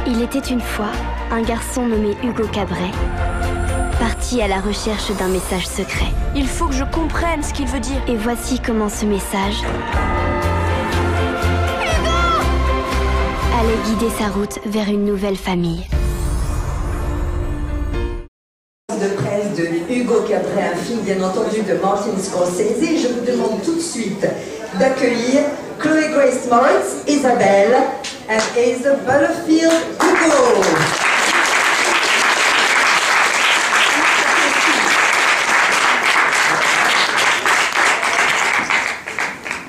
Il était une fois un garçon nommé Hugo Cabret, parti à la recherche d'un message secret. Il faut que je comprenne ce qu'il veut dire. Et voici comment ce message allait guider sa route vers une nouvelle famille. De presse de Hugo Cabret, un film bien entendu de Martin Scorsese. Je vous demande tout de suite d'accueillir Chloé Grace Moretz, Isabelle, and Asa Butterfield Hugo.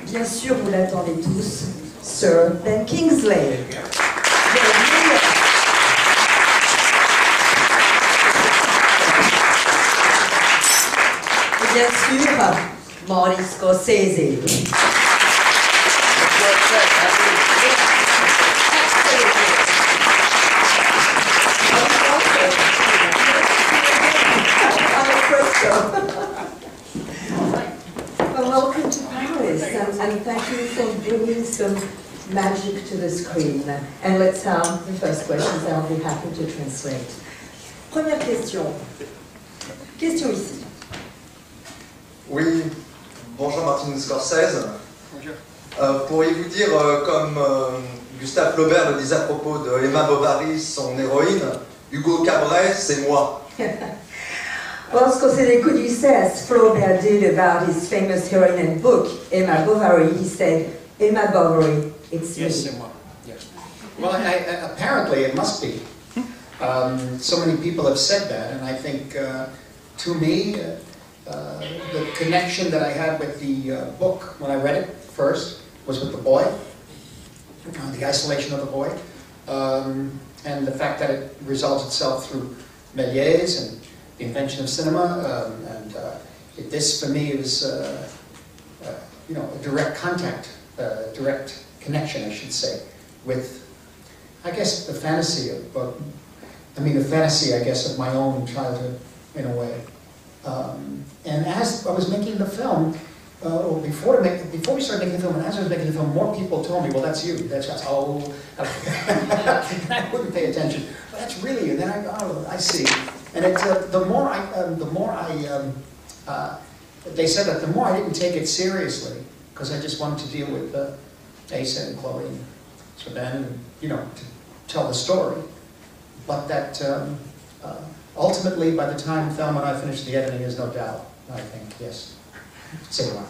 Bien sûr, vous l'attendez tous, Sir Ben Kingsley. Et bien sûr, Martin Scorsese. Well, welcome to Paris, and thank you for bringing some magic to the screen. And let's have the first questions. I'll be happy to translate. Première question. Question ici. Oui, bonjour Martin Scorsese. Bonjour. Pourriez-vous dire, comme Gustave Flaubert le disait à propos de Emma Bovary, son héroïne, Hugo Cabret, c'est moi. Well, Scorsese, could you say, as Flaubert did about his famous heroine and book, Emma Bovary, he said, Emma Bovary, it's Yes, me. c'est moi. Yes. Well, apparently it must be. So many people have said that, and I think, to me, the connection that I had with the book when I read it first was with the boy, the isolation of the boy, and the fact that it resolves itself through Méliès and the invention of cinema, this for me was, you know, a direct contact, direct connection, I should say, with, I guess, the fantasy of, the fantasy, I guess, of my own childhood, in a way. And as I was making the film, before we started making the film, and as I was making the film, more people told me, well, that's you. That's oh, and I wouldn't pay attention. But that's really you. And then I see. And it, they said that the more I didn't take it seriously, because I just wanted to deal with Asa and Chloe and so then, you know, to tell the story. But that ultimately, by the time Thelma and I finished the editing, there's no doubt, I think, yes, c'est moi.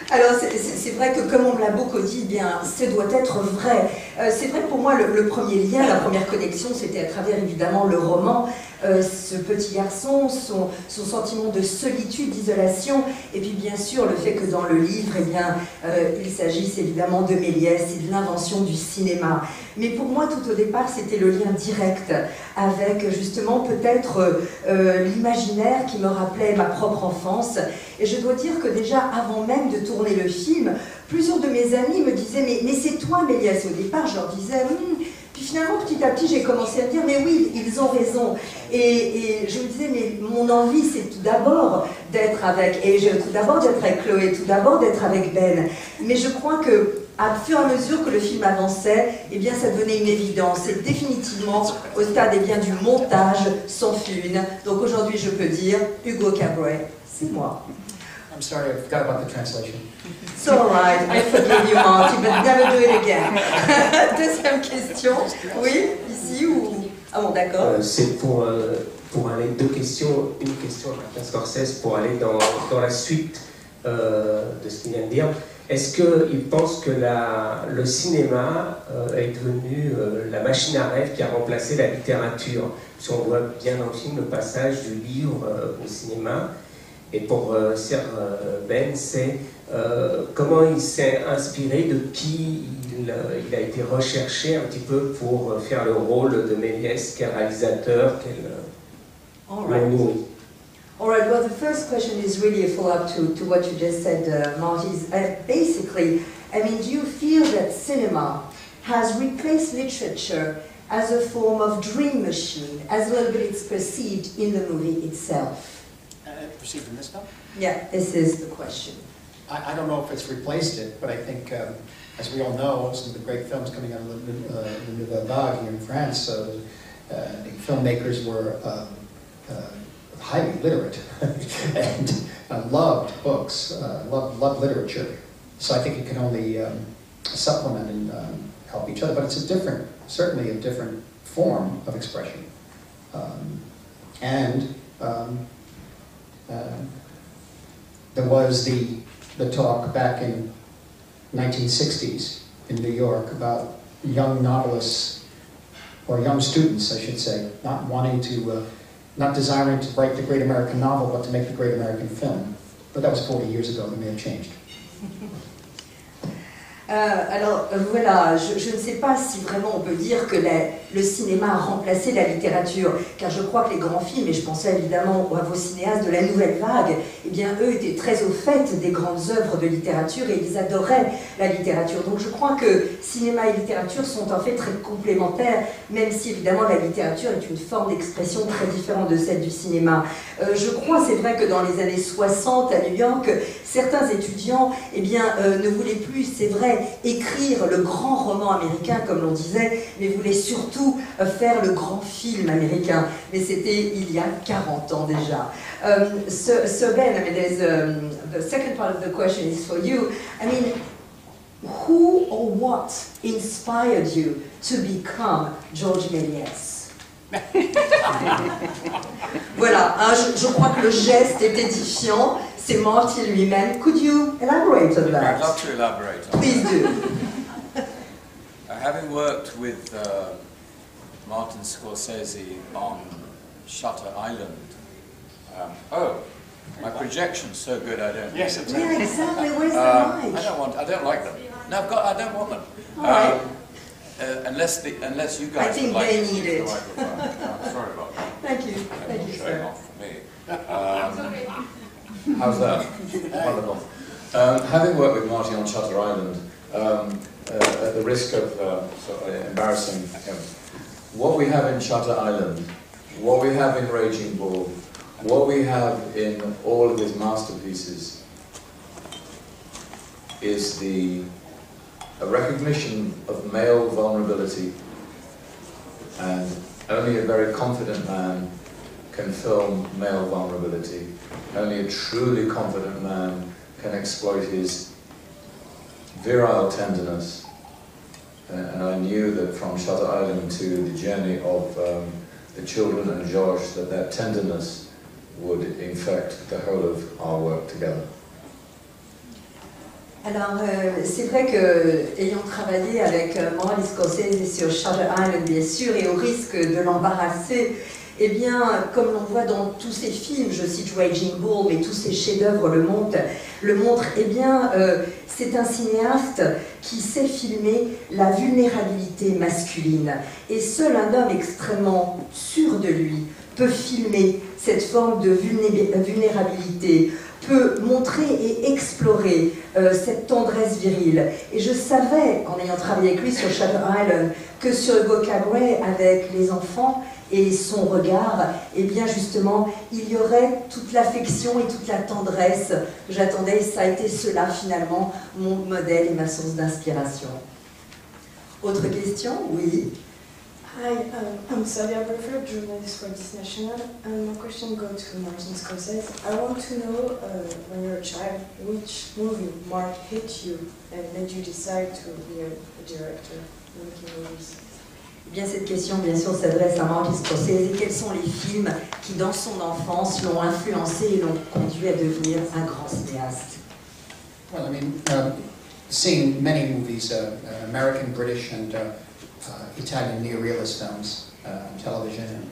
Alors c'est vrai que comme on me l'a beaucoup dit, eh bien, ce doit être vrai. C'est vrai que pour moi le premier lien, la première connexion, c'était à travers évidemment le roman, ce petit garçon, son sentiment de solitude, d'isolation, et puis bien sûr le fait que dans le livre, eh bien, il s'agisse évidemment de Méliès et de l'invention du cinéma. Mais pour moi tout au départ c'était le lien direct avec justement peut-être l'imaginaire qui me rappelait ma propre enfance. Et je dois dire que déjà avant même de tourner le film, plusieurs de mes amis me disaient mais c'est toi Méliès. Au départ je leur disais Puis finalement petit à petit j'ai commencé à dire mais oui ils ont raison. Et je me disais mais mon envie c'est tout d'abord d'être avec tout d'abord d'être avec Chloé, tout d'abord d'être avec Ben. Mais je crois que à fur et à mesure que le film avançait, eh bien ça devenait une évidence. Et définitivement, au stade eh bien, du montage, s'en fut une. Donc aujourd'hui, je peux dire, Hugo Cabret, c'est moi. I'm sorry, I forgot about the translation. It's all right, I forgive you, Marty, but never do it again. Deuxième question. Oui, ici ou... Ah bon, d'accord. C'est pour aller deux questions. Une question à Martin Scorsese pour aller dans la suite de ce qu'il vient de dire. Est-ce qu'il pense que le cinéma est devenu la machine à rêve qui a remplacé la littérature? Parce qu'on voit bien dans le film le passage du livre au cinéma. Et pour Sir Ben, c'est comment il s'est inspiré, de qui il a été recherché un petit peu pour faire le rôle de Méliès, quel réalisateur, quel... All right, well, the first question is really a follow-up to what you just said, Marty. Basically, I mean, do you feel that cinema has replaced literature as a form of dream machine, as a little bit it's perceived in the movie itself? Perceived in this film? Yeah, this is the question. I don't know if it's replaced it, but I think as we all know, some of the great films coming out of the Nouvelle Vague here in France, the filmmakers were highly literate and loved books, loved literature. So I think it can only supplement and help each other, but it's certainly a different form of expression. There was the talk back in 1960s in New York about young novelists, or young students, I should say, not desiring to write the great American novel, but to make the great American film. But that was 40 years ago, it may have changed. Alors voilà, je ne sais pas si vraiment on peut dire que le cinéma a remplacé la littérature, car je crois que les grands films, et je pensais évidemment à vos cinéastes de la Nouvelle Vague, eh bien eux étaient très au fait des grandes œuvres de littérature et ils adoraient la littérature. Donc je crois que cinéma et littérature sont en fait très complémentaires, même si évidemment la littérature est une forme d'expression très différente de celle du cinéma. Je crois, c'est vrai que dans les années 60 à New York, certains étudiants eh bien, ne voulaient plus, c'est vrai, écrire le grand roman américain, comme l'on disait, mais voulaient surtout faire le grand film américain. Mais c'était il y a 40 ans déjà. So Ben, I mean, there's the second part of the question is for you. I mean, who or what inspired you to become Georges Méliès? Voilà, hein, je crois que le geste est édifiant. C'est Marty lui-même. Could you elaborate on that? I'd love to elaborate on Please that. do. Having worked with Martin Scorsese on Shutter Island, my projection's so good I don't. Yes, it's Yeah, exactly. Where's the mic? I don't like them. No, I don't want them. All right. Unless you guys I think would like they to need use the it. microphone. No, sorry about that. Thank you. Thank you, Showing sir. off for me. How's that? Wonderful. Having worked with Marty on Shutter Island, at the risk of embarrassing him, what we have in Shutter Island, what we have in Raging Bull, what we have in all of his masterpieces is a recognition of male vulnerability, and only a very confident man can film male vulnerability. Only a truly confident man can exploit his virile tenderness. And I knew that from Shutter Island to the journey of the children and Georges, that tenderness would infect the whole of our work together. Alors, c'est vrai que, ayant travaillé avec Martin Scorsese sur Shutter Island, bien sûr, et au risque de l'embarrasser, eh bien, comme l'on voit dans tous ces films, je cite Raging Bull, mais tous ces chefs-d'œuvre le montrent, eh bien, c'est un cinéaste qui sait filmer la vulnérabilité masculine. Et seul un homme extrêmement sûr de lui peut filmer cette forme de vulnérabilité, peut montrer et explorer cette tendresse virile. Et je savais, en ayant travaillé avec lui sur Shutter Island, que sur Hugo Cabret, avec les enfants et son regard, eh bien justement, il y aurait toute l'affection et toute la tendresse que j'attendais. Ça a été cela finalement, mon modèle et ma source d'inspiration. Autre question? Oui. Hi, I'm Salia Burford, journalist for This National, and my question goes to Martin Scorsese. I want to know, when you were a child, which movie mark hit you and made you decide to be a director making movies? Eh bien, cette question, bien sûr, s'adresse à Martin Scorsese. Quels sont les films qui, dans son enfance, l'ont influencé et l'ont conduit à devenir un grand cinéaste? Well, I mean, seeing many movies, American, British, and Italian neorealist films on television. And,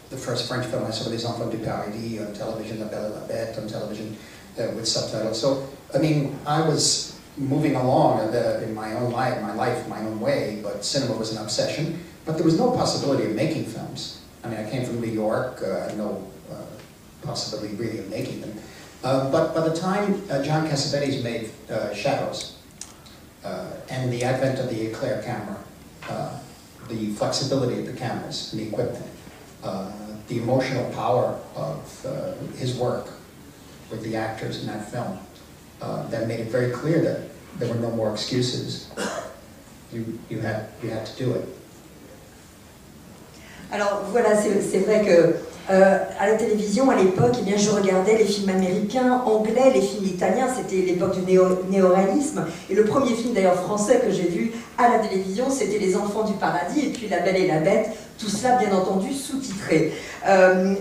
the first French film I saw, Les Enfants de Paradis, on television, La Belle et la Bête on television with subtitles. So, I mean, I was moving along in my own life, my own way, but cinema was an obsession. But there was no possibility of making films. I mean, I came from New York, I had no possibility really of making them. But by the time John Cassavetes made Shadows, and the advent of the Eclair camera, the flexibility of the cameras and the equipment, the emotional power of his work with the actors in that film, that made it very clear that there were no more excuses. You had to do it. Alors voilà, c'est vrai que à la télévision, à l'époque, eh bien, je regardais les films américains, anglais, les films italiens, c'était l'époque du néoréalisme. Et le premier film d'ailleurs français que j'ai vu à la télévision, c'était Les Enfants du Paradis, et puis La Belle et la Bête, tout cela bien entendu sous-titré.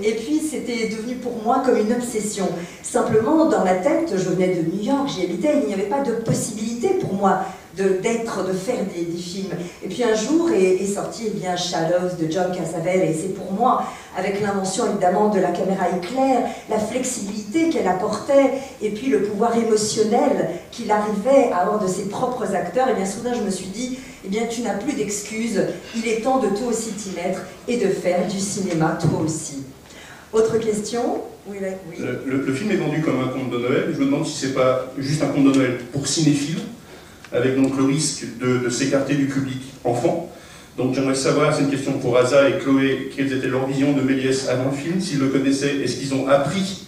Et puis c'était devenu pour moi comme une obsession. Simplement, dans ma tête, je venais de New York, j'y habitais, il n'y avait pas de possibilité pour moi de faire des films. Et puis un jour est sorti eh bien, Shadows de John Cassavetes, et c'est pour moi, avec l'invention évidemment de la caméra éclair, la flexibilité qu'elle apportait, et puis le pouvoir émotionnel qu'il arrivait à avoir de ses propres acteurs, et bien soudain je me suis dit, eh bien tu n'as plus d'excuses, il est temps de toi aussi t'y mettre et de faire du cinéma toi aussi. Autre question? Oui, oui. Le film est vendu comme un conte de Noël, je me demande si c'est pas juste un conte de Noël pour cinéphiles, avec donc le risque de s'écarter du public enfant. Donc j'aimerais savoir, c'est une question pour Asa et Chloé, quelles étaient leurs visions de Méliès avant le film, s'ils le connaissaient, est-ce qu'ils ont appris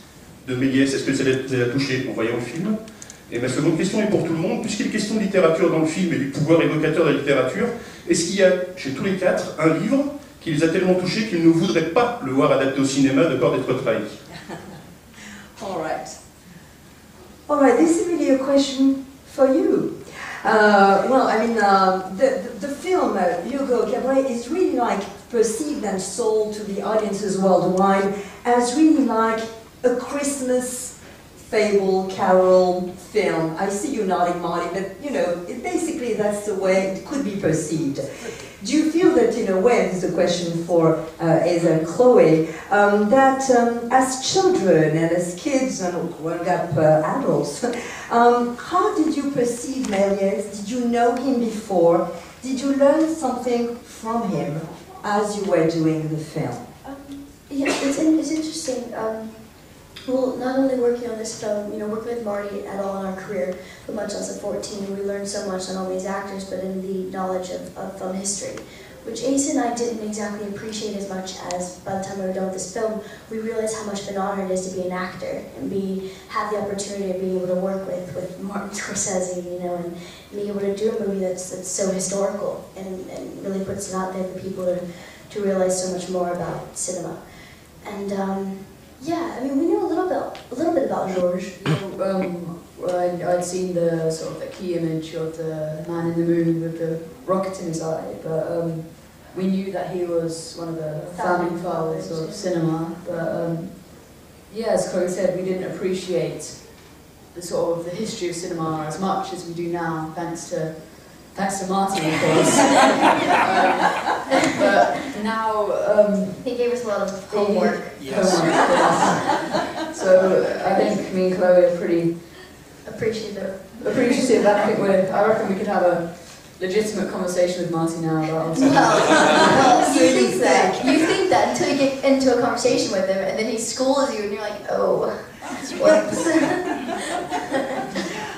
de Méliès, est-ce que ça les a touchés en voyant le film? Et ma seconde question est pour tout le monde, puisqu'il est question de littérature dans le film et du pouvoir évocateur de la littérature, est-ce qu'il y a chez tous les quatre un livre qui les a tellement touchés qu'ils ne voudraient pas le voir adapté au cinéma de peur d'être trahi? All right, this is really a question for you. Well, I mean, the film Hugo Cabret is really like perceived and sold to the audiences worldwide as really like a Christmas fable, carol film. I see you nodding, Marty, but you know, basically that's the way it could be perceived. Do you feel that, in a way, this is a question for Asa and Chloe, that as children and as kids and grown-up adults, how did you perceive Méliès? Did you know him before? Did you learn something from him as you were doing the film? Yeah, it's interesting. Well, not only working on this film, you know, working with Marty at all in our career, but much less at 14, we learned so much, not only as actors, but in the knowledge of film history, which Asa and I didn't exactly appreciate as much as by the time we were done with this film, we realized how much of an honor it is to be an actor and have the opportunity of being able to work with Martin Scorsese, you know, and being able to do a movie that's so historical and really puts it out there for people to realize so much more about cinema. And yeah, I mean, we know a little bit about Georges. You know, I'd seen the sort of the key image of the man in the moon with the rocket in his eye, but we knew that he was one of the founding fathers of cinema. But yeah, as Chloe said, we didn't appreciate the sort of the history of cinema as much as we do now, thanks to Martin, of course. But now he gave us a lot of homework. Yes. So I think me and Chloe are pretty appreciative. I reckon we could have a legitimate conversation with Marty now about well, you think that until you get into a conversation with him, and then he schools you, and you're like, oh, whoops.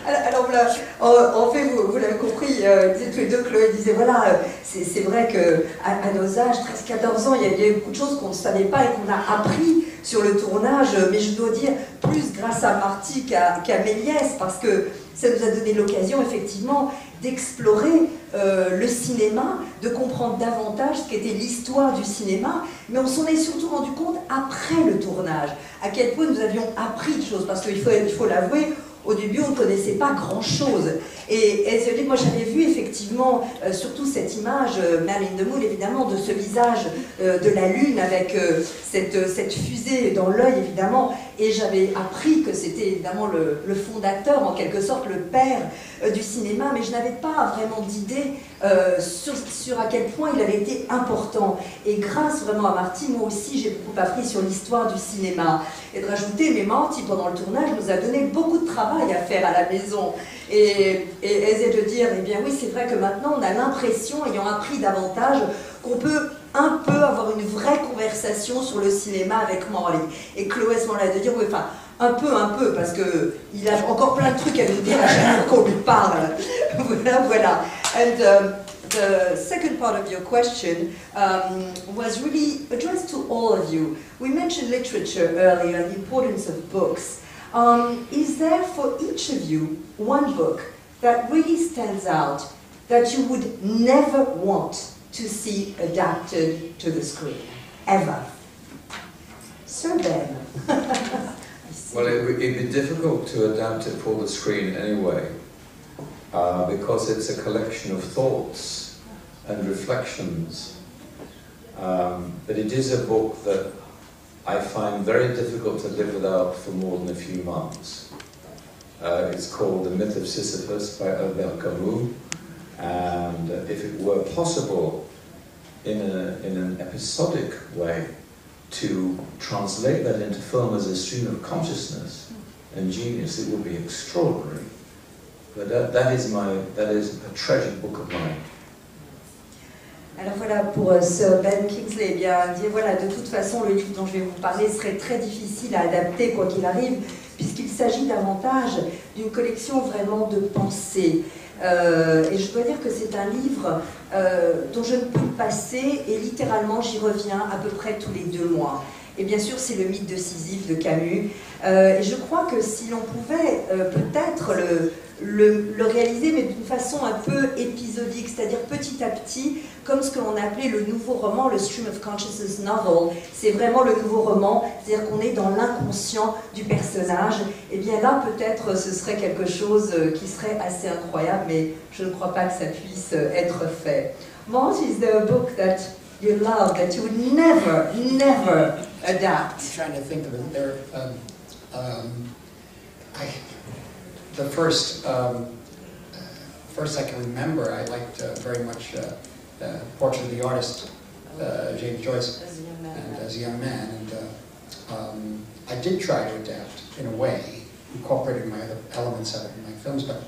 Alors voilà, en fait, vous l'avez compris, tous les deux, Chloé disait, voilà, c'est vrai qu'à nos âges, 13-14 ans, il y avait beaucoup de choses qu'on ne savait pas et qu'on a appris sur le tournage, mais je dois dire, plus grâce à Marty qu'à Méliès, parce que ça nous a donné l'occasion, effectivement, d'explorer le cinéma, de comprendre davantage ce qu'était l'histoire du cinéma, mais on s'en est surtout rendu compte après le tournage, à quel point nous avions appris de choses, parce qu'il faut l'avouer, au début, on ne connaissait pas grand-chose. Et moi, j'avais vu effectivement, surtout cette image, Man in the Moon, évidemment, de ce visage de la Lune avec cette fusée dans l'œil, évidemment. Et j'avais appris que c'était évidemment le fondateur, en quelque sorte, le père du cinéma. Mais je n'avais pas vraiment d'idée sur à quel point il avait été important. Et grâce vraiment à Marty, moi aussi, j'ai beaucoup appris sur l'histoire du cinéma. Et de rajouter, mais Marty, pendant le tournage, nous a donné beaucoup de travail à faire à la maison. Et de dire, eh bien oui, c'est vrai que maintenant, on a l'impression, ayant appris davantage, qu'on peut un peu avoir une vraie conversation sur le cinéma avec Marty. Et Chloé, à ce moment-là, de dire, oui, enfin, un peu, parce qu'il a encore plein de trucs à nous dire à chaque fois qu'on lui parle. Voilà. And the second part of your question was really addressed to all of you. We mentioned literature earlier and the importance of books. Is there for each of you one book that really stands out, that you would never want to see adapted to the screen, ever? Sir Ben. Well, it'd be difficult to adapt it for the screen anyway, because it's a collection of thoughts and reflections. But it is a book that I find very difficult to live without for more than a few months. It's called The Myth of Sisyphus by Albert Camus, and if it were possible in an episodic way to translate that into film as a stream of consciousness and genius, it would be extraordinary. But that is a treasured book of mine. Alors voilà, pour Sir Ben Kingsley, eh bien, dire voilà, de toute façon, le livre dont je vais vous parler serait très difficile à adapter, quoi qu'il arrive, puisqu'il s'agit davantage d'une collection vraiment de pensées. Et je dois dire que c'est un livre dont je ne peux passer, et littéralement j'y reviens à peu près tous les 2 mois. Et bien sûr, c'est le mythe de Sisyphe de Camus. Et je crois que si l'on pouvait peut-être le réaliser, mais d'une façon un peu épisodique, c'est-à-dire petit à petit, comme ce que l'on appelait le nouveau roman, le Stream of Consciousness novel, c'est vraiment le nouveau roman, c'est-à-dire qu'on est dans l'inconscient du personnage, et bien là peut-être ce serait quelque chose qui serait assez incroyable, mais je ne crois pas que ça puisse être fait. Mort, is there a book that you love, that you would never adapt? I'm trying to think of it. There, the first I can remember, I liked very much Portrait of the Artist, James Joyce, as a young man, and I did try to adapt in a way, incorporating my other elements of it in my films, but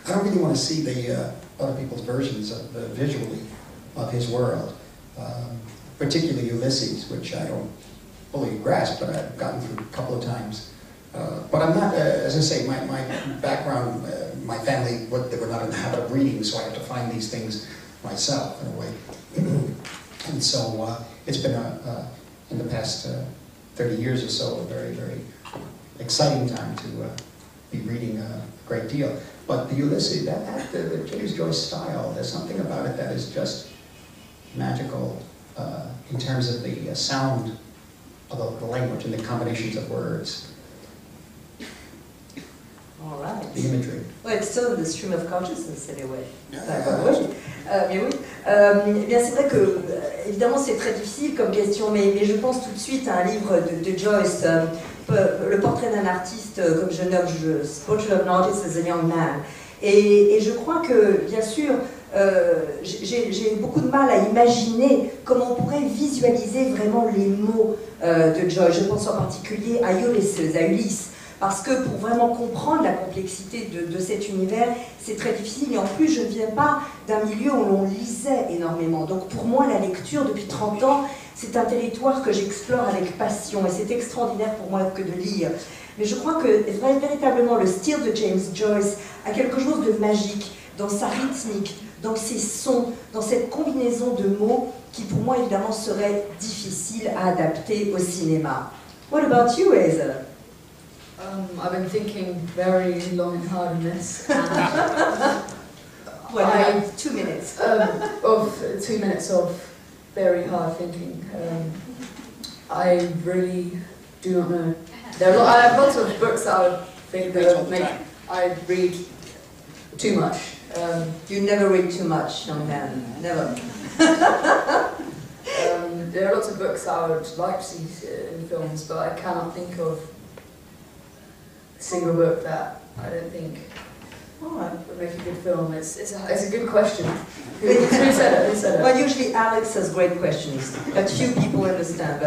I don't really want to see the other people's versions of visually of his world, particularly Ulysses, which I don't fully grasp, but I've gotten through a couple of times. But I'm not, as I say, my background, my family, they were not in the habit of reading, so I had to find these things myself in a way. And so it's been, in the past 30 years or so, a very, very exciting time to be reading a great deal. But the Ulysses, the James Joyce style, there's something about it that is just magical in terms of the sound of the language and the combinations of words. All right. The imagery. Well, it's still the stream of consciousness anyway. Yeah. Mais oui. Eh bien, c'est vrai que, évidemment, c'est très difficile comme question, mais je pense tout de suite à un livre de Joyce, le portrait d'un artiste, comme je nomme, Portrait of an Artist as a Young Man. Et je crois que, bien sûr, j'ai beaucoup de mal à imaginer comment on pourrait visualiser vraiment les mots de Joyce. Je pense en particulier à Ulysses, à Ulysse. Parce que pour vraiment comprendre la complexité de cet univers, c'est très difficile. Et en plus, je ne viens pas d'un milieu où l'on lisait énormément. Donc pour moi, la lecture, depuis 30 ans, c'est un territoire que j'explore avec passion. Et c'est extraordinaire pour moi que de lire. Mais je crois que véritablement, le style de James Joyce a quelque chose de magique dans sa rythmique, dans ses sons, dans cette combinaison de mots qui, pour moi, évidemment, serait difficile à adapter au cinéma. What about you, Hazel? I've been thinking very long and hard on this. Well, I have 2 minutes. Of 2 minutes of very hard thinking. I really do not know. I have lots of books that I would think that would make I read too much. You never read too much, young man. Never. There are lots of books that I would like to see in films, but I cannot think of a single book that I don't think would make a good film. It's a good question. Who said it? Who said it? Well, usually Alex has great questions that few people understand.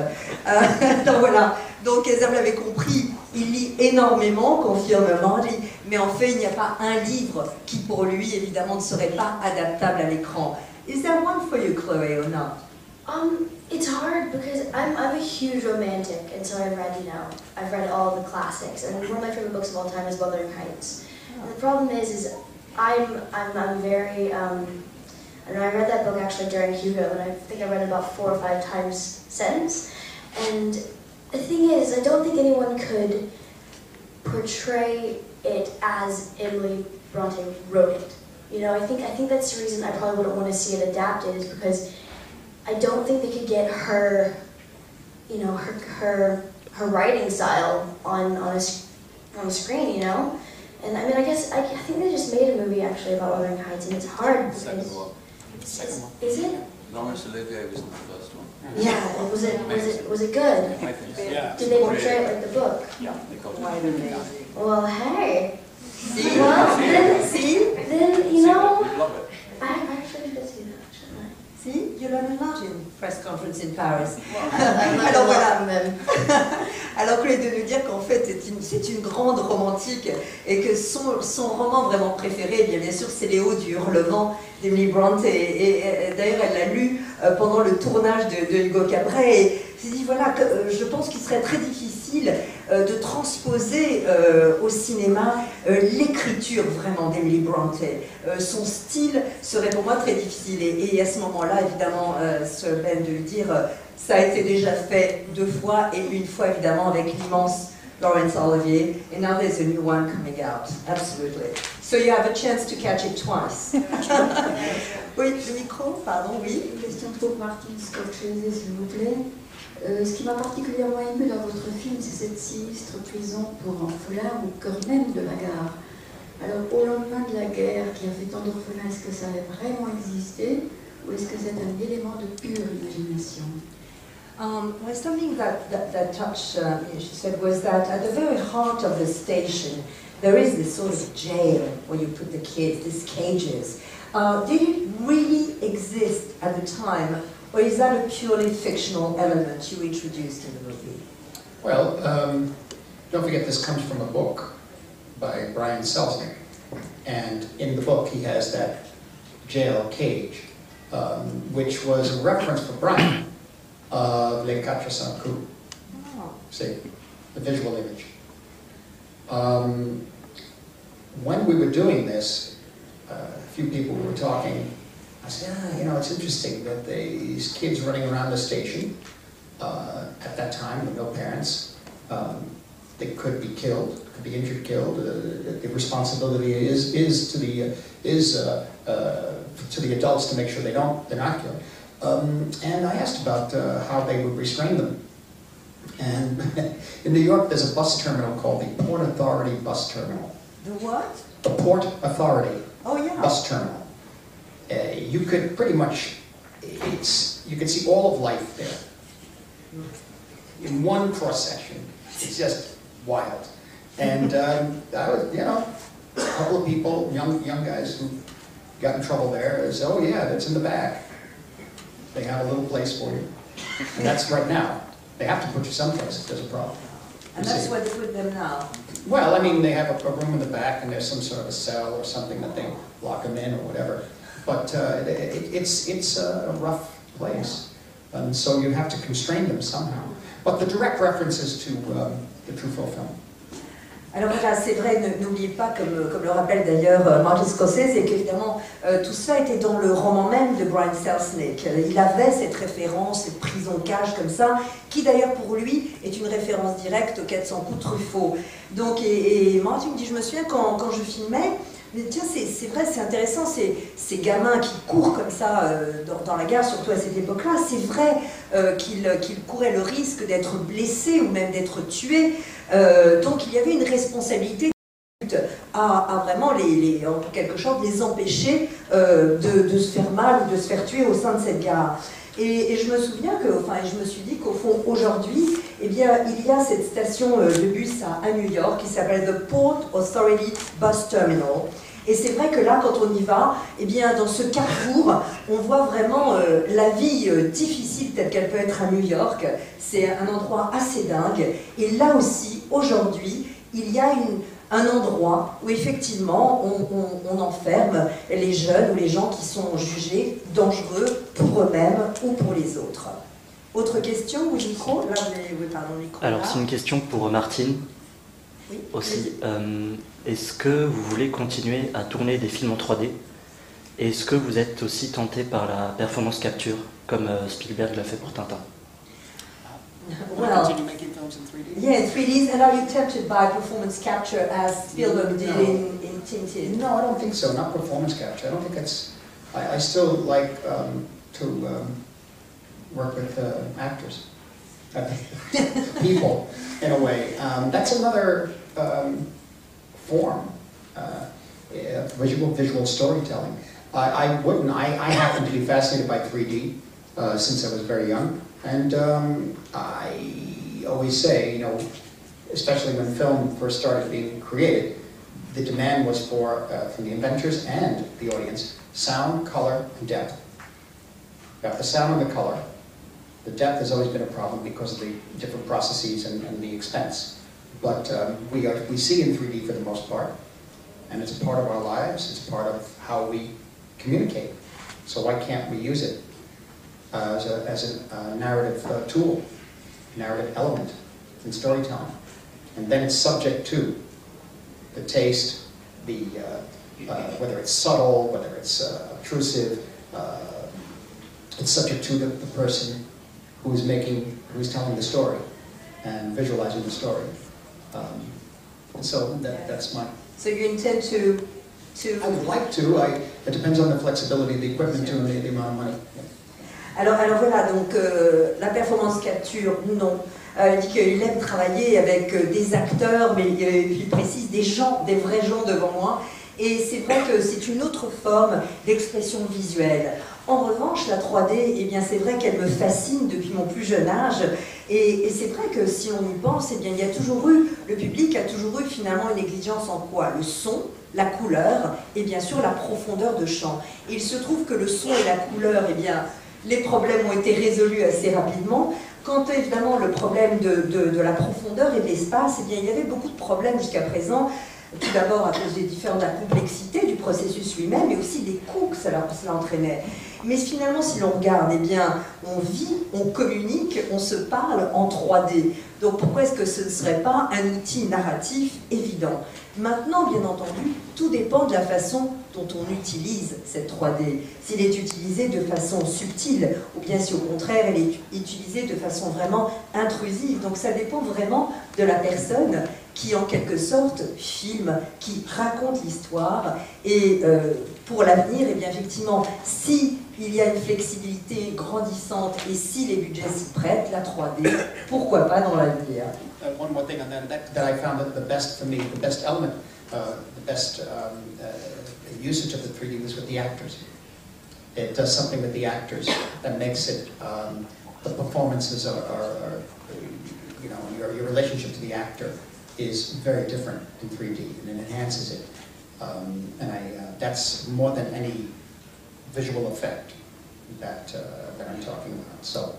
Donc voilà. Donc, Hazel l'avait compris, il lit énormément, confirme Marty, mais en fait, il n'y a pas un livre qui, pour lui, évidemment, ne serait pas adaptable à l'écran. Is there one for you, Chloe, or not? It's hard because I'm a huge romantic, and so I've read all the classics, and one of my favorite books of all time is Wuthering Heights. And the problem is I'm very, and I read that book actually during Hugo, and I think I read it about 4 or 5 times since. And the thing is, I don't think anyone could portray it as Emily Bronte wrote it. You know, I think that's the reason I probably wouldn't want to see it adapted, is because I don't think they could get her, you know, her writing style on a screen, you know. And I mean, I think they just made a movie actually about Wuthering Heights, and it's hard because Second one. is it? Laurence Olivier was in the first one. Yeah, was it good? I think so. Yeah. Did they portray it like the book? Yeah, they got Quite it. amazing. Well, hey. See? Well, See? then you know, Love it. I actually should see that, shouldn't I? See? You learn a lot in press conference in Paris. Alors voilà. Alors Claude de nous dire qu'en fait c'est une grande romantique et que son roman vraiment préféré, bien sûr, c'est Léo du Hurlement d'Emily Bronte, et d'ailleurs elle l'a lu pendant le tournage de Hugo Cabret, et s'est dit voilà, je pense qu'il serait très difficile de transposer au cinéma l'écriture vraiment d'Emily Bronte. Son style serait pour moi très difficile, et à ce moment-là, évidemment, Sir Ben de le dire, ça a été déjà fait 2 fois, et une fois évidemment avec l'immense Laurence Olivier, and now there's a new one coming out, absolutely. So you have a chance to catch it twice. Oui, le micro, pardon, oui. Une question pour Martin Scorsese, s'il vous plaît. Ce qui m'a particulièrement ému dans votre film, c'est cette sinistre prison pour orphelins au cœur même de la gare. Alors, au lendemain de la guerre qui a fait tant d'orphelins, est-ce que ça a vraiment existé, ou est-ce que c'est un élément de pure imagination? Well, something that touched me, she said, was that at the very heart of the station, there is this sort of jail where you put the kids, these cages. Did it really exist at the time, or is that a purely fictional element you introduced in the movie? Well, don't forget this comes from a book by Brian Selznick, and in the book he has that jail cage, which was a reference for Brian of Les 400 Coups. See, the visual image. When we were doing this, a few people were talking. I said, you know, it's interesting that these kids running around the station at that time with no parents, they could be killed, could be injured, killed. The responsibility is to the adults to make sure they're not killed. And I asked about how they would restrain them. And in New York, there's a bus terminal called the Port Authority Bus Terminal. The what? The Port Authority Bus Terminal. You could pretty much, you could see all of life there in one cross section. It's just wild. And I was, you know, a couple of people, young guys who got in trouble there, said, oh yeah, that's in the back. They have a little place for you. And that's right now. They have to put you someplace if there's a problem. And that's where they put them now? Well, I mean, they have a room in the back, and there's some sort of a cell or something that they lock them in or whatever. But it's a rough place. And so you have to constrain them somehow. But the direct reference is to the Truffaut film. Alors voilà, c'est vrai, n'oubliez pas, comme le rappelle d'ailleurs Martin Scorsese, et qu'évidemment tout ça était dans le roman même de Brian Selznick. Il avait cette référence, cette prison cage comme ça, qui d'ailleurs pour lui est une référence directe aux 400 coups de Truffaut. Donc, et Martin me dit, je me souviens quand je filmais, mais tiens, c'est vrai, c'est intéressant, ces gamins qui courent comme ça dans la gare, surtout à cette époque-là, c'est vrai qu'ils couraient le risque d'être blessés ou même d'être tués. Donc il y avait une responsabilité à vraiment, en quelque sorte, les empêcher de se faire mal ou de se faire tuer au sein de cette gare. Et je me souviens je me suis dit qu'au fond, aujourd'hui, eh bien, il y a cette station de bus à New York qui s'appelle The Port Authority Bus Terminal. Et c'est vrai que là, quand on y va, eh bien, dans ce carrefour, on voit vraiment la vie difficile telle qu'elle peut être à New York. C'est un endroit assez dingue. Et là aussi, aujourd'hui, il y a un endroit où effectivement on enferme les jeunes ou les gens qui sont jugés dangereux pour eux-mêmes ou pour les autres. Autre question au micro? Là, oui, pardon, le micro. Alors, c'est une question pour Martine. Oui. Aussi. Est-ce que vous voulez continuer à tourner des films en 3D? Et est-ce que vous êtes aussi tenté par la performance capture, comme Spielberg l'a fait pour Tintin? Well, yeah, in 3D. And are you tempted by performance capture as Spielberg did in tinted? No, I don't think so. Not performance capture. I don't think that's. I still like to work with actors, people, in a way. That's another form, visual storytelling. I happen to be fascinated by 3D since I was very young, and I always say, you know, especially when film first started being created, the demand was for, from the inventors and the audience, sound, color, and depth. You have the sound and the color. The depth has always been a problem because of the different processes and the expense. But we see in 3D for the most part, and it's a part of our lives, it's part of how we communicate. So why can't we use it as a narrative tool, narrative element in storytelling? And then it's subject to the taste, whether it's subtle, whether it's obtrusive, it's subject to the person who's telling the story and visualizing the story. So that's my... So you intend to... I would like to. It depends on the flexibility of the equipment too and the amount of money. Alors voilà, donc la performance capture, non. Il dit qu'il aime travailler avec des acteurs, mais il précise des gens, des vrais gens devant moi. Et c'est vrai que c'est une autre forme d'expression visuelle. En revanche, la 3D, eh bien, c'est vrai qu'elle me fascine depuis mon plus jeune âge. Et c'est vrai que si on y pense, eh bien, il y a toujours eu, le public a toujours eu finalement une exigence en quoi? Le son, la couleur et bien sûr la profondeur de champ. Et il se trouve que le son et la couleur, eh bien, les problèmes ont été résolus assez rapidement. Quant évidemment le problème de la profondeur et de l'espace, eh bien, il y avait beaucoup de problèmes jusqu'à présent. Tout d'abord à cause de la complexité du processus lui-même, mais aussi des coûts que cela entraînait. Mais finalement, si l'on regarde, eh bien, on vit, on communique, on se parle en 3D. Donc pourquoi est-ce que ce ne serait pas un outil narratif évident? Maintenant, bien entendu, tout dépend de la façon dont on utilise cette 3D. S'il est utilisé de façon subtile, ou bien si au contraire, elle est utilisée de façon vraiment intrusive. Donc ça dépend vraiment de la personne qui, en quelque sorte, filme, qui raconte l'histoire. Et pour l'avenir, eh bien, effectivement, si il y a une flexibilité grandissante et si les budgets s'y prêtent, la 3D, pourquoi pas dans l'avenir? One more thing, and then that I found that the best, for me, the best element, the best usage of the 3D was with the actors. It does something with the actors that makes it, the performances are you know, your relationship to the actor is very different in 3D, and it enhances it. That's more than any visual effect that I'm talking about. So.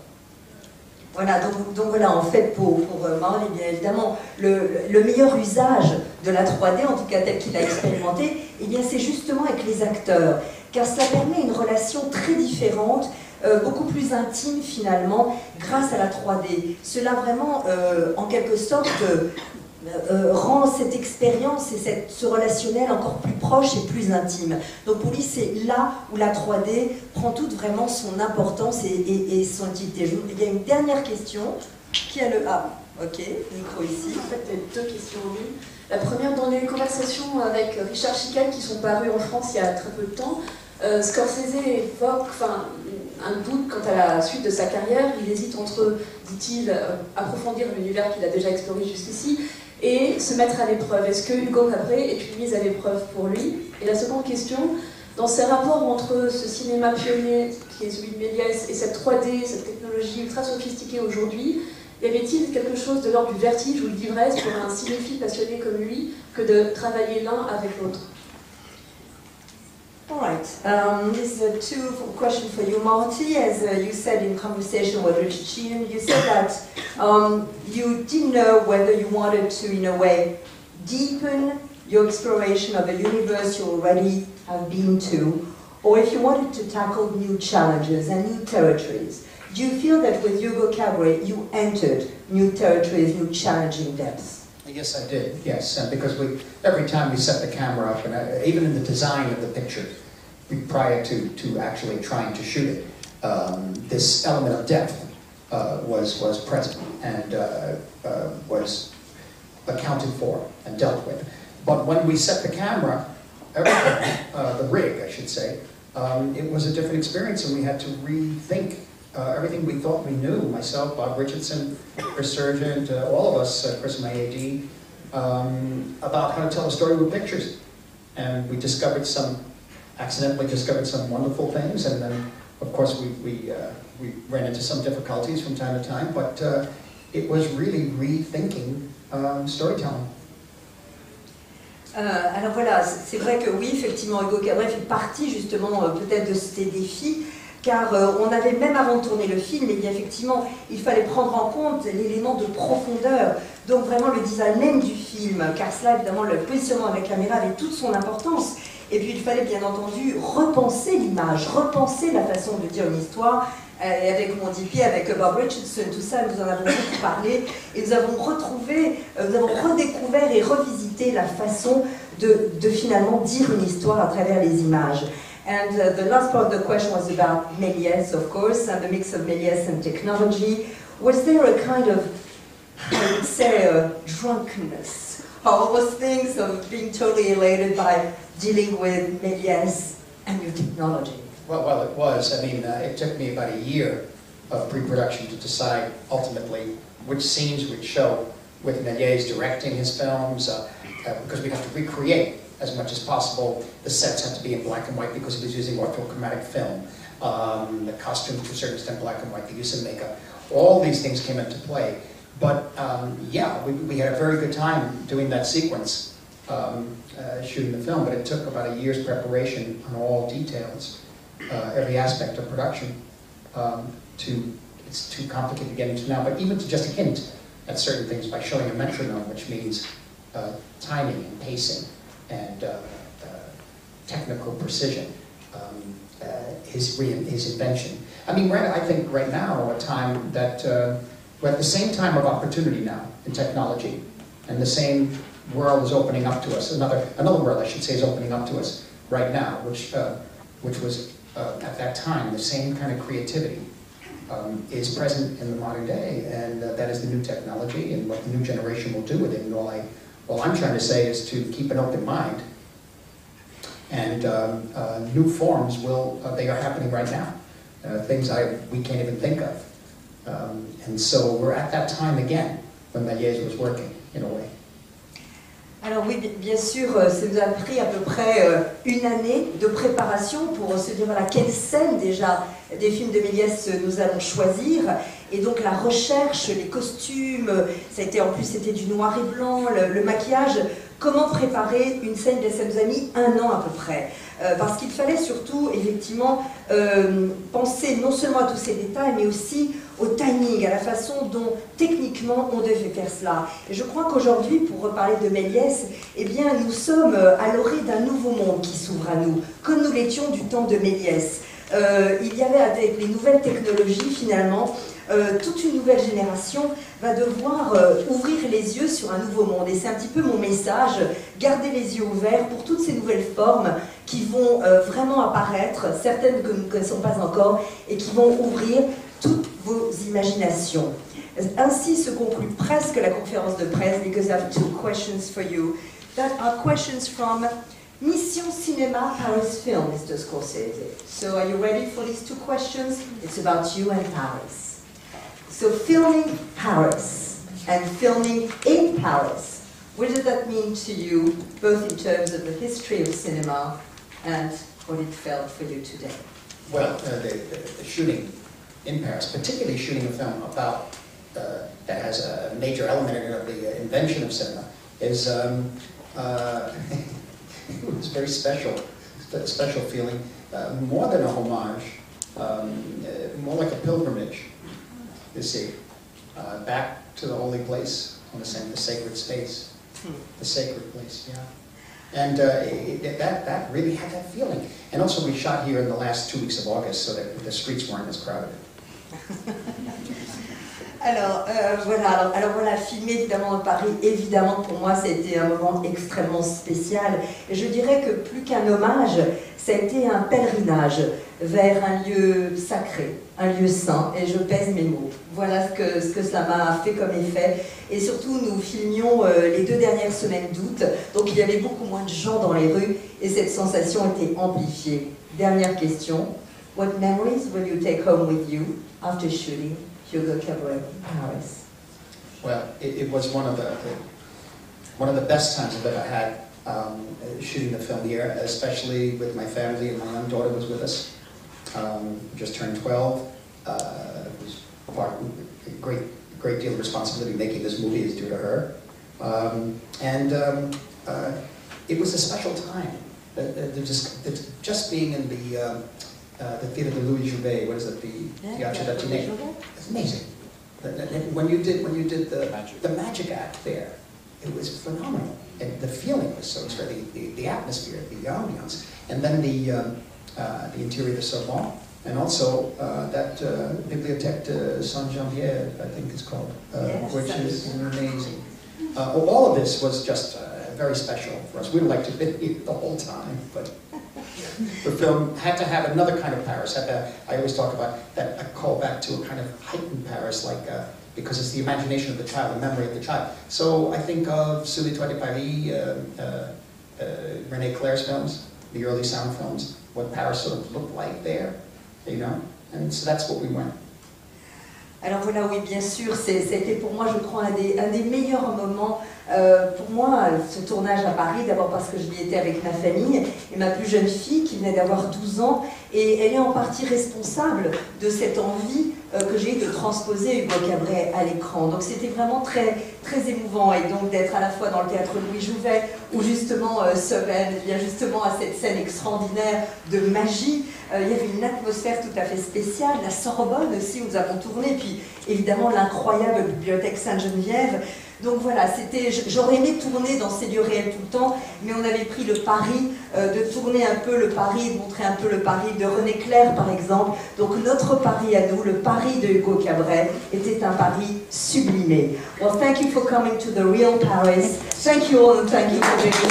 Voilà, donc voilà, en fait, pour Marley, bien évidemment, le meilleur usage de la 3D, en tout cas tel qu'il a expérimenté, eh bien c'est justement avec les acteurs, car cela permet une relation très différente, beaucoup plus intime finalement, grâce à la 3D. Cela vraiment, en quelque sorte, rend cette expérience et ce relationnel encore plus proche et plus intime. Donc pour lui, c'est là où la 3D prend toute vraiment son importance et son utilité. Il y a une dernière question. Qui a le... Ah, ok, micro ici. En fait, il y a deux questions en une. La première, dans les conversations avec Richard Schickel qui sont parues en France il y a très peu de temps, Scorsese évoque un doute quant à la suite de sa carrière. Il hésite entre, dit-il, approfondir l'univers qu'il a déjà exploré jusqu'ici et se mettre à l'épreuve. Est-ce que Hugo Cabret est une mise à l'épreuve pour lui? Et la seconde question, dans ses rapports entre ce cinéma pionnier qui est celui de Méliès et cette 3D, cette technologie ultra sophistiquée aujourd'hui, y avait-il quelque chose de l'ordre du vertige ou de l'ivresse pour un cinéphile passionné comme lui que de travailler l'un avec l'autre? All right. This is a two question for you, Marty. As you said in conversation with Richard Sheehan, you said that you didn't know whether you wanted to, in a way, deepen your exploration of a universe you already have been to, or if you wanted to tackle new challenges and new territories. Do you feel that with Hugo Cabret you entered new territories, new challenging depths? Yes, I did, yes, because every time we set the camera up, and even in the design of the picture, prior to actually trying to shoot it, this element of depth was present and was accounted for and dealt with. But when we set the camera, everything, the rig, I should say, it was a different experience, and we had to rethink everything we thought we knew. Myself, Bob Richardson, Chris Sargent, all of us, Chris, my AD, about how to tell a story with pictures. And we accidentally discovered some wonderful things, and then, of course, we ran into some difficulties from time to time, but it was really rethinking storytelling. Alors voilà, c'est vrai que oui, effectivement, Hugo Cabret fait partie justement peut-être de ces défis, car on avait même avant de tourner le film, eh bien effectivement, il fallait prendre en compte l'élément de profondeur, donc vraiment le design même du film, car cela, évidemment, le positionnement avec la caméra avait toute son importance. Et puis il fallait bien entendu repenser l'image, repenser la façon de dire une histoire. Et avec mon DP, avec Bob Richardson, tout ça, nous en avons beaucoup parlé. Et nous avons retrouvé, nous avons redécouvert et revisité la façon de finalement dire une histoire à travers les images. And the last part of the question was about Méliès, of course, and the mix of Méliès and technology. Was there a kind of, I would say, a drunkenness? Or was things of being totally elated by dealing with Méliès and new technology? Well, it was. I mean, it took me about a year of pre-production to decide ultimately which scenes we'd show with Méliès directing his films, because we have to recreate as much as possible. The sets have to be in black and white because he was using orthochromatic film. The costumes, to a certain extent, black and white, the use of makeup. All these things came into play. But yeah, we had a very good time doing that sequence, shooting the film, but it took about a year's preparation on all details. Every aspect of production. It's too complicated to get into now, but even to just hint at certain things by showing a metronome, which means timing and pacing and technical precision, his invention. I mean, I think right now, a time that we're at the same time of opportunity now in technology, and the same world is opening up to us. Another world, I should say, is opening up to us right now, which was at that time, the same kind of creativity is present in the modern day, and that is the new technology and what the new generation will do with it. And all I'm trying to say is to keep an open mind, and new forms they are happening right now, things we can't even think of. And so we're at that time again when Méliès was working, in a way. Alors oui, bien sûr, ça nous a pris à peu près une année de préparation pour se dire voilà, quelle scène déjà des films de Méliès nous allons choisir. Et donc la recherche, les costumes, ça a été, en plus c'était du noir et blanc, le maquillage. Comment préparer une scène, ça nous a mis un an à peu près. Parce qu'il fallait surtout, effectivement, penser non seulement à tous ces détails, mais aussi au timing, à la façon dont, techniquement, on devait faire cela. Et je crois qu'aujourd'hui, pour reparler de Méliès, eh bien, nous sommes à l'orée d'un nouveau monde qui s'ouvre à nous, comme nous l'étions du temps de Méliès. Il y avait, avec les nouvelles technologies, finalement, toute une nouvelle génération va devoir ouvrir les yeux sur un nouveau monde. Et c'est un petit peu mon message, gardez les yeux ouverts pour toutes ces nouvelles formes qui vont vraiment apparaître, certaines que nous ne connaissons pas encore, et qui vont ouvrir toutes vos imaginations. Ainsi se conclut presque la conférence de presse, because I have 2 questions for you, that are questions from Mission Cinéma Paris Film, Mr. Scorsese. So are you ready for these 2 questions? It's about you and Paris. So filming Paris and filming in Paris, what does that mean to you, both in terms of the history of cinema and what it felt for you today? Well, the shooting in Paris, particularly shooting a film about that has a major element in it of the invention of cinema, is it was very special, special feeling, more than a homage, more like a pilgrimage. You see, back to the holy place, on the sacred space, the sacred place, yeah. And that really had that feeling. And also we shot here in the last 2 weeks of August, so that the streets weren't as crowded. Alors voilà, filmer évidemment à Paris, évidemment pour moi c'était un moment extrêmement spécial. Et je dirais que plus qu'un hommage, ça a été un pèlerinage. vers un lieu sacré, un lieu saint, et je pèse mes mots. Voilà ce que cela m'a fait comme effet. Et surtout, nous filmions les 2 dernières semaines d'août, donc il y avait beaucoup moins de gens dans les rues, et cette sensation était amplifiée. Dernière question. What memories will you take home with you after shooting Hugo Cabret in Paris? Well, it was one of the best times that I had shooting the film here, especially with my family, and my young daughter was with us. Just turned 12. It was a great deal of responsibility making this movie is due to her. It was a special time. Just being in the theater de Louis Jouvet, what is it, the Théâtre d'Athénée? It's amazing. When you did the magic act there, it was phenomenal. And the feeling was so extraordinary, the atmosphere, the ambiance, and then the interior de Sorbonne, and also that Bibliothèque de Saint-Geneviève, I think it's called, which is amazing. All of this was just very special for us. We would like to be here the whole time, but the film had to have another kind of Paris. I always talk about that, a call back to a kind of heightened Paris, like because it's the imagination of the child, the memory of the child. So I think of Sous les Toits de Paris, René Clair's films, the early sound films, what Paris sort of looked like there, you know, and so that's what we went. Alors voilà, oui, bien sûr, c'était pour moi, je crois, un des meilleurs moments pour moi, ce tournage à Paris, d'abord parce que je y étais avec ma famille et ma plus jeune fille qui venait d'avoir 12 ans, et elle est en partie responsable de cette envie que j'ai eu de transposer Hugo Cabret à l'écran. Donc c'était vraiment très, très émouvant, et donc d'être à la fois dans le théâtre Louis Jouvet, où justement Soben vient justement à cette scène extraordinaire de magie. Il y avait une atmosphère tout à fait spéciale, la Sorbonne aussi où nous avons tourné, puis évidemment l'incroyable bibliothèque Sainte-Geneviève. Donc voilà, j'aurais aimé tourner dans ces lieux réels tout le temps, mais on avait pris le pari de tourner un peu le Paris, de montrer un peu le Paris de René Clair par exemple. Donc notre Paris à nous, le Paris de Hugo Cabret, était un Paris sublimé. Well, thank you for coming to the real Paris. Thank you all and thank you for being here.